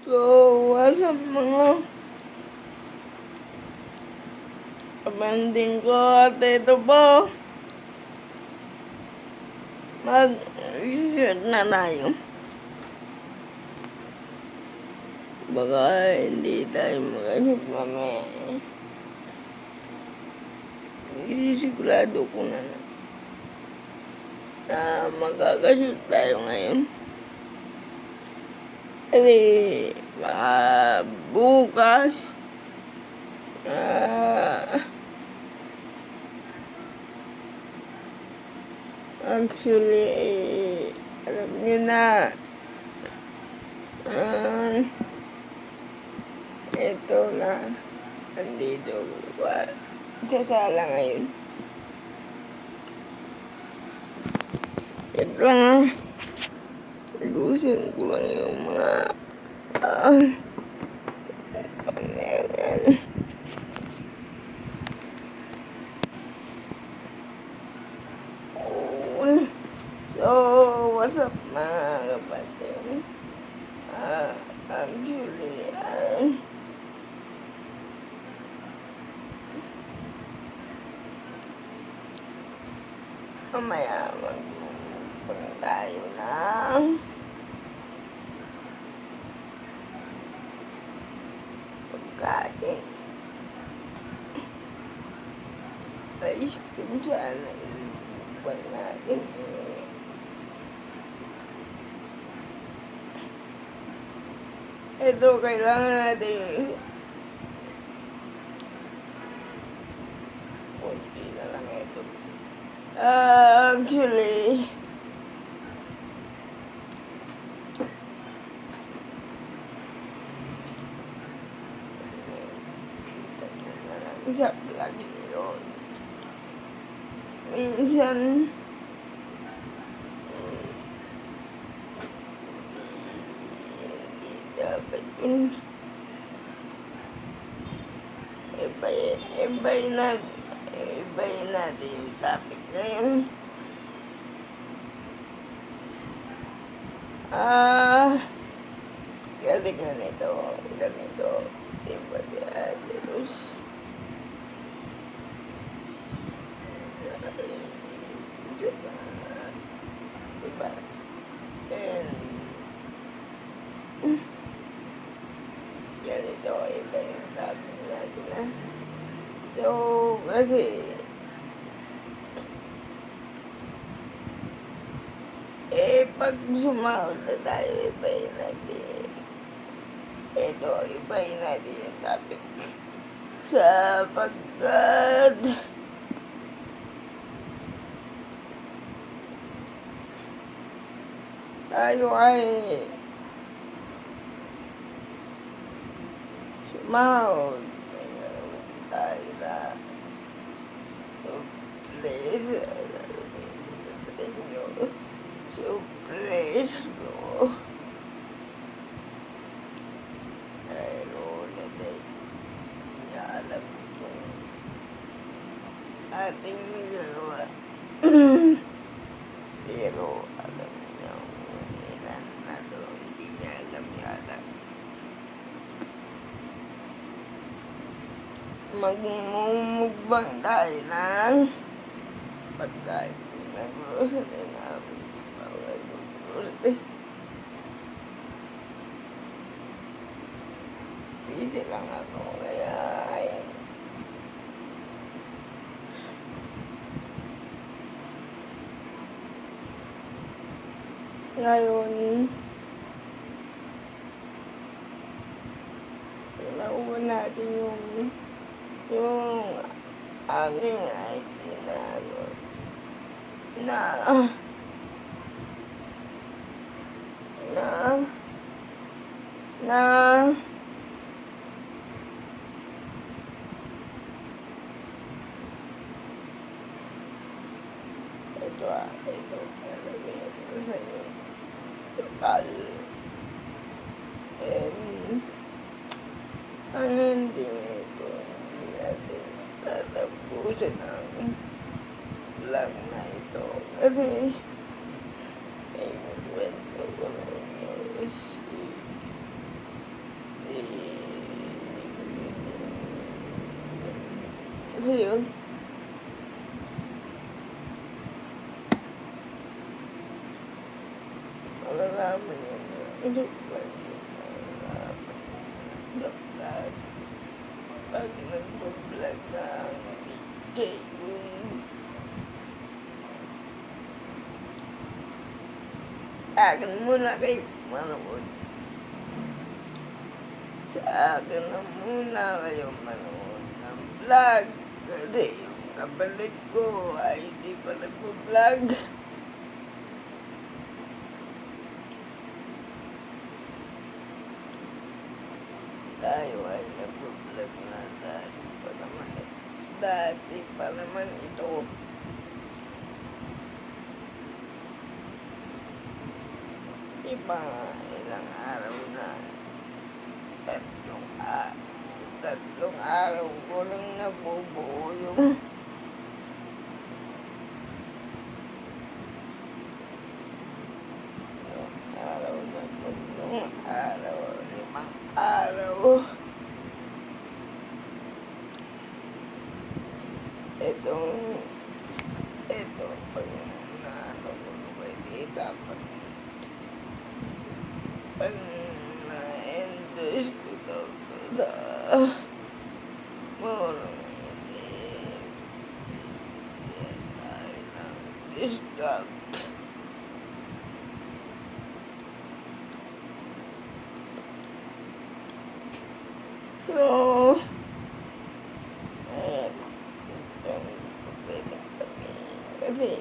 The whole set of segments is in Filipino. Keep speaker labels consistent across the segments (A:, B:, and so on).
A: So, what's up mga kabanding ko at ito po, mag-shoot na tayo. Baka hindi tayo mag-shoot mamaya. Sigurado ko na magkakashoot tayo ngayon. Kasi bukas actually alam niyo na ito na andito sasala ngayon. Ito lang lusin ko lang yung mga so, what's up mga kapatid? Actually, mamaya magpunta tayo ng pagkain. Ice cream sana iwan natin Ito, kailangan natin kunti na lang ito. Actually, kita nyo na lang sa vlog yun. Minsan, dapat yun. Ibayin natin yung topic ngayon. Kasi ganito, diba di Aderos? Diba? And ganito, iba yung topic natin So, kasi pag sumahod na tayo, ibayin natin. Ito, ibayin natin yung topic. Sapagkat tayo ay sumahod. Tayo na surprise bro. Pero hindi niya alam kung ating nagawa. Pero alam niya kung ilan na to, hindi niya alam yata. Magmumukbang tayo ng pagkain ng grocery namin. Bawal ng grocery. Busy lang ako kaya ayan. Ngayon, nauwan natin yung aking ID na ito nalagay ko sa iyo lokal and ang hindi natin tatapusin ang vlog na ito kasi ay kwento ko na nalalaman niya na sobrang nalalaman niya na pag nagbablog na ang DJ yung akin muna kayo manood. Sa akin na muna kayo manood ng vlog kasi yung kapatid ko ay hindi pa nagbablog. Tayo ay nagbablog na dati pa naman ito. Iba ilang araw na, tatlong araw ko lang nabubuo yung araw na tatlong araw, 5 araw. Ito, pag naano ko pwede dapat pag na-endorse ko daw sa morong hindi tayo ng discount. So, kasi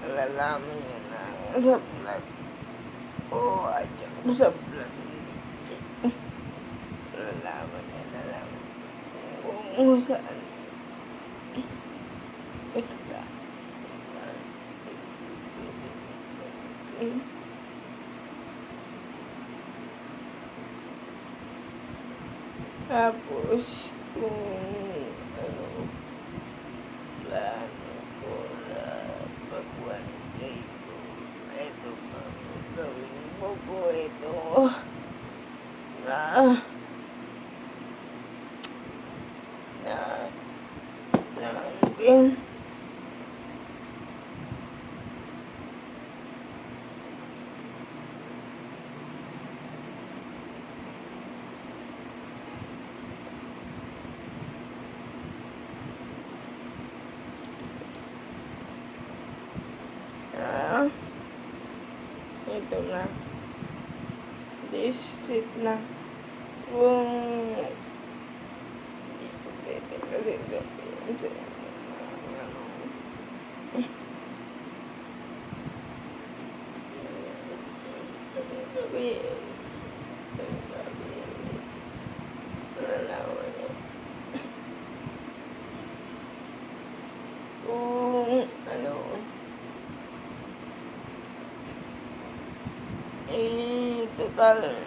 A: nalalaman niya na sa vlog ko at sa vlog ni nalalaman kung saan basta tapos kung ano plano ko na pag 1 day ko ito pa gawin mo po ito na din ito na this it na kung hindi ko pwede kasi sabihin sa nalalaman niya kung ano total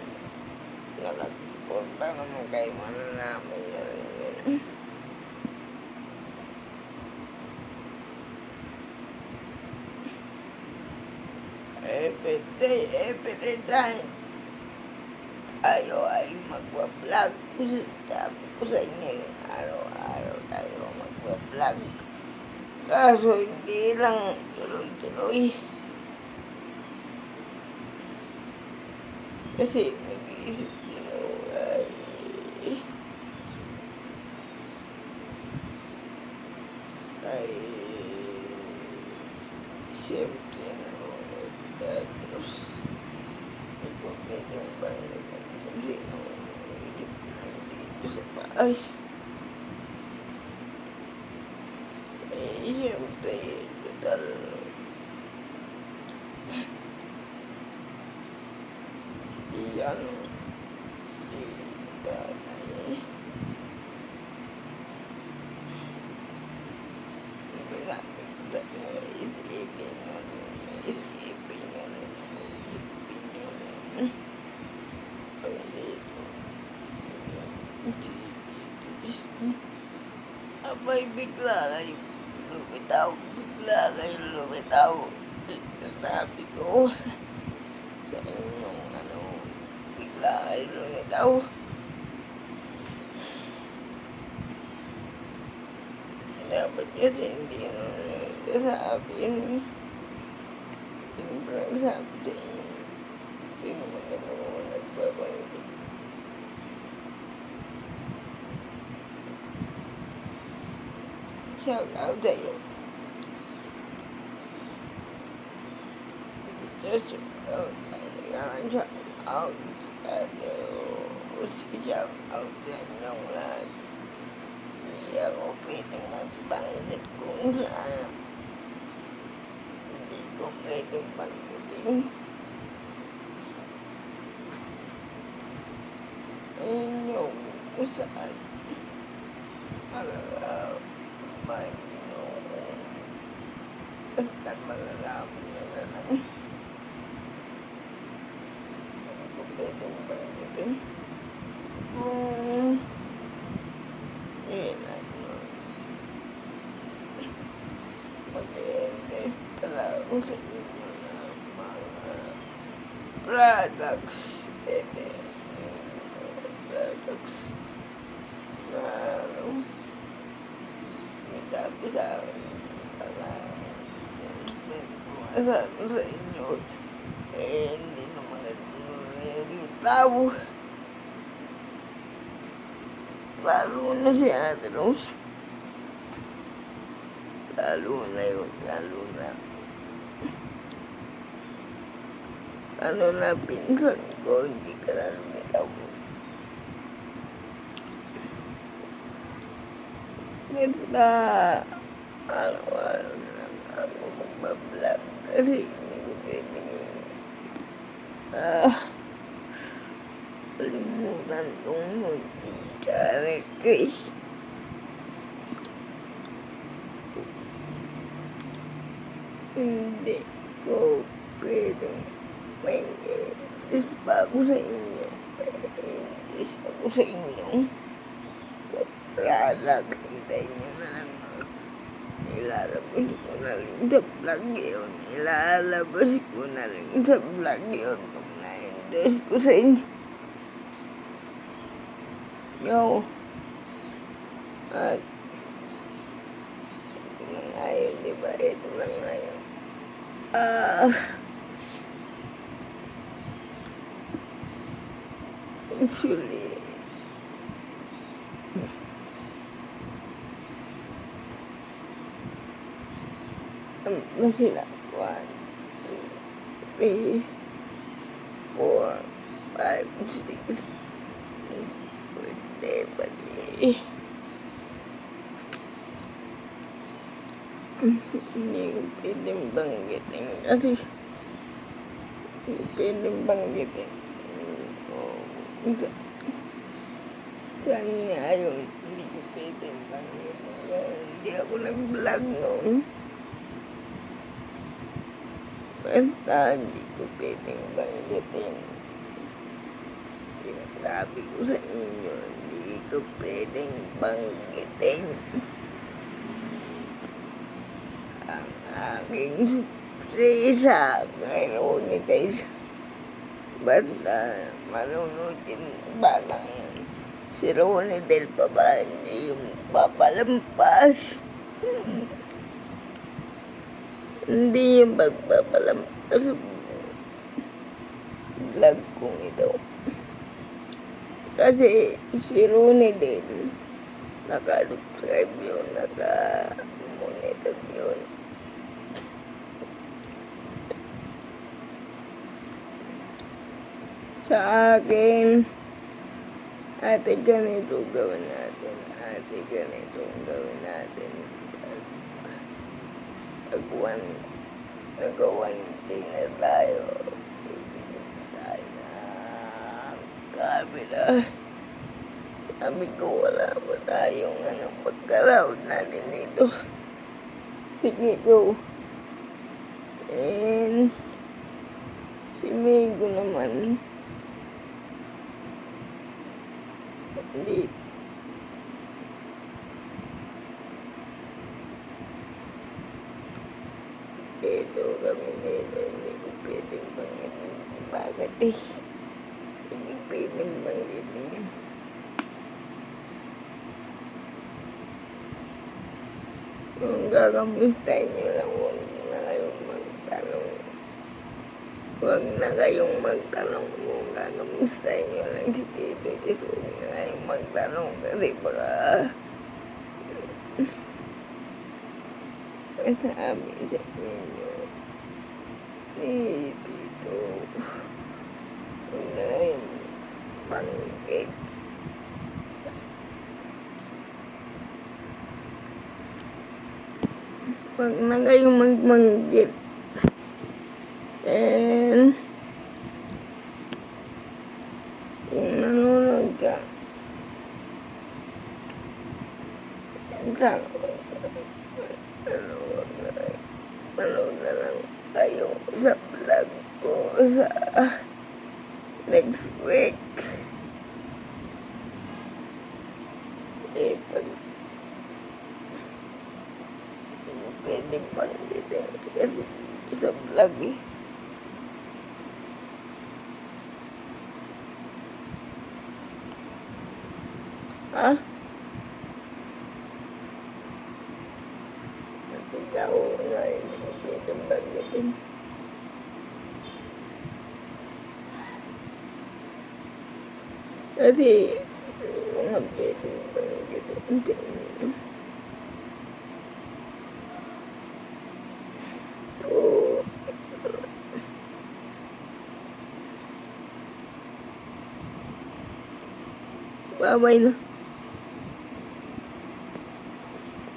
A: nalagpunta naman kayo malalaman niya rin yun. Every time tayo ay magwa-vlog. Sabi ko sa inyo yung araw-araw tayo magwa-vlog. Kaso hindi lang tuloy-tuloy. Kasi nag-iisip din ako ay siyempre tapos ipagpitong ba hindi ako nag-iisip dito sa bahay. Siyempre total yan si tatay isipin nyo rin abay bigla kayo lumitaw sabi ko sa inyong bigla kayo lumitaw. Dapat kasi hindi nagsasabi Sobrang sabi sa inyo. Hindi naman ako nagbabanggit. Shout out sa'yo. Just shout out. Shout out sa'yo. Shout out sa inyong lahat. Hindi ako pwedeng magbanggit kung saan. Hindi ko pwedeng banggitin. Inyong saan. Basta malalaman nyo na lang. Hindi ko pwedeng banggitin. Yun ano. Mag-i-invest pala ako sa inyo na mga products. Products na sabi sa akin masabi sa inyo hindi naman tao lalo na si Ate Rose lalo na pinsan ko hindi ka na lumitaw na araw-araw lang ako magbablog kasi hindi ko pwedeng kalimutan kong mag-channel guys. Hindi ko pwedeng may-iis pa ako sa inyo. May-iis ako sa inyo. Product, hintayin nyo na lang. Ilalabas ko na rin sa vlog yun. Ilalabas ko na rin sa vlog yun. Pag na-endorse ko sa inyo. Yo. At ito na ngayon, diba? Ito na ngayon. Actually, na sila 1, 2, 3, 4, 5, 6 birthday pati hindi ko pwedeng banggitin kasi hindi ko pwedeng banggitin saan nga yun hindi ko pwedeng banggitin hindi ako nag-vlog noon. Basta hindi ko pwedeng banggitin. Sinasabi ko sa inyo, hindi ko pwedeng banggitin. Ang aking surpresa ngayon ni guys. Basta manunod yung bala yan. Si Ronnie Del Pabani yung papalampas. Hindi yung pagpapalampas sa vlog kong ito. Kasi si Ronnie din, naka-subscribe yun, naka-monitor yun. Sa akin, ate ganito gawin natin, ate ganito gawin natin. Nag-1K na tayo. Tayo na kabila. Sabi ko wala pa tayong pagka-round natin dito. Sige, go. And si Mego naman hindi ito kami nito, hindi ko pwedeng banggitin. Bakit hindi pwedeng banggitin. Kung gagamustahin nyo lang, huwag na kayong magtanong Huwag na kayong magtanong kung kakamusta inyo lang si Tito Jess. Huwag na kayong magtanong kasi baka masabi sa inyo ni Tito. Huwag na kayong panggit. Huwag na kayong magmanggit. And kung nanonood ka, manood na lang kayo sa vlog ko sa next week. Pag pwede pang dito kasi sa vlog eh. Ha? Ikaw nga hindi mo pwedeng banggitin. Kasi mga pwedeng banggitin. Oo. Bye-bye na.